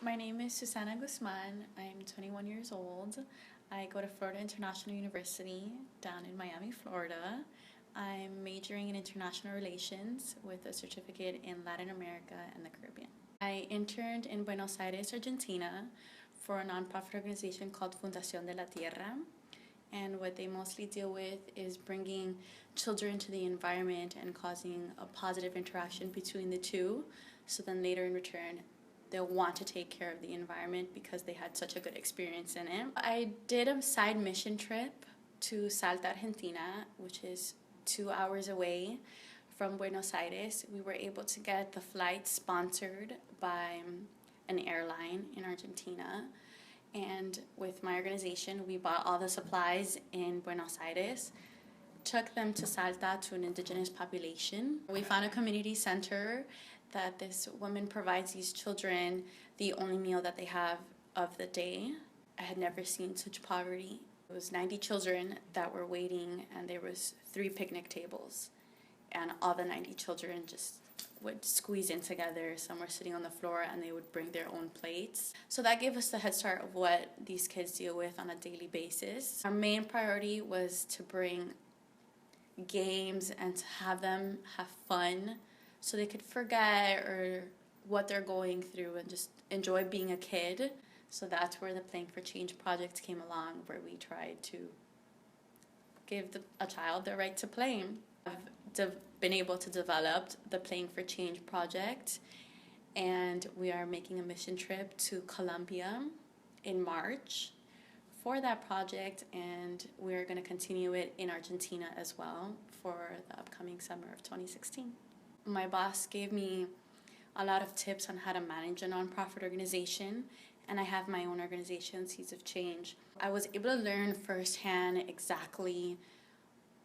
My name is Susana Guzman. I'm 21 years old. I go to Florida International University down in Miami, Florida. I'm majoring in international relations with a certificate in Latin America and the Caribbean. I interned in Buenos Aires, Argentina for a nonprofit organization called Fundación de la Tierra. And what they mostly deal with is bringing children to the environment and causing a positive interaction between the two. So then later in return, they'll want to take care of the environment because they had such a good experience in it. I did a side mission trip to Salta, Argentina, which is 2 hours away from Buenos Aires. We were able to get the flight sponsored by an airline in Argentina. And with my organization, we bought all the supplies in Buenos Aires, took them to Salta to an indigenous population. We found a community center that this woman provides these children the only meal that they have of the day. I had never seen such poverty. It was 90 children that were waiting, and there was 3 picnic tables. And all the 90 children just would squeeze in together. Some were sitting on the floor, and they would bring their own plates. So that gave us the head start of what these kids deal with on a daily basis. Our main priority was to bring games and to have them have fun so they could forget or what they're going through and just enjoy being a kid. So that's where the Playing for Change project came along, where we tried to give a child the right to play. I've been able to develop the Playing for Change project, and we are making a mission trip to Colombia in March for that project, and we're going to continue it in Argentina as well for the upcoming summer of 2016. My boss gave me a lot of tips on how to manage a nonprofit organization, and I have my own organization, Seeds of Change. I was able to learn firsthand exactly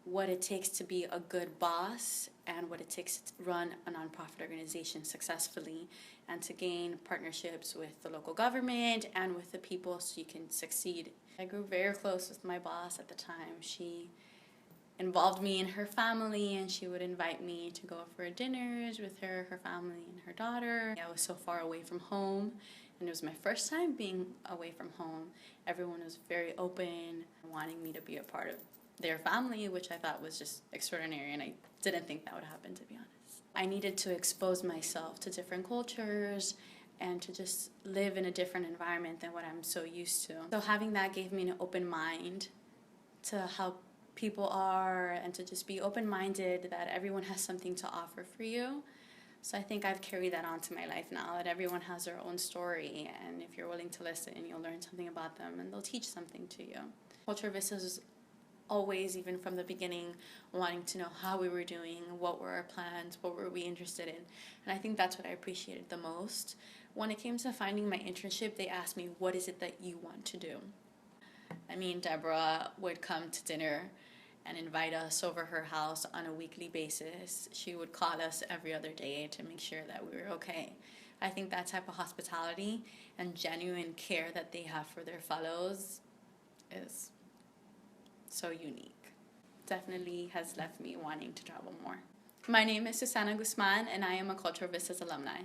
what it takes to be a good boss and what it takes to run a nonprofit organization successfully, and to gain partnerships with the local government and with the people so you can succeed. I grew very close with my boss at the time. She involved me in her family, and she would invite me to go for dinners with her family, and her daughter. I was so far away from home, and it was my first time being away from home. Everyone was very open, wanting me to be a part of their family, which I thought was just extraordinary, and I didn't think that would happen, to be honest. I needed to expose myself to different cultures and to just live in a different environment than what I'm so used to. So having that gave me an open mind to how people are, and to just be open-minded that everyone has something to offer for you. So I think I've carried that on to my life now, that everyone has their own story, and if you're willing to listen, you'll learn something about them, and they'll teach something to you. Culture Vistas was always, even from the beginning, wanting to know how we were doing, what were our plans, what were we interested in. And I think that's what I appreciated the most. When it came to finding my internship, they asked me, what is it that you want to do? I mean, Deborah would come to dinner and invite us over her house on a weekly basis. She would call us every other day to make sure that we were okay. I think that type of hospitality and genuine care that they have for their fellows is so unique. Definitely has left me wanting to travel more. My name is Susana Guzman, and I am a Cultural Vistas alumni.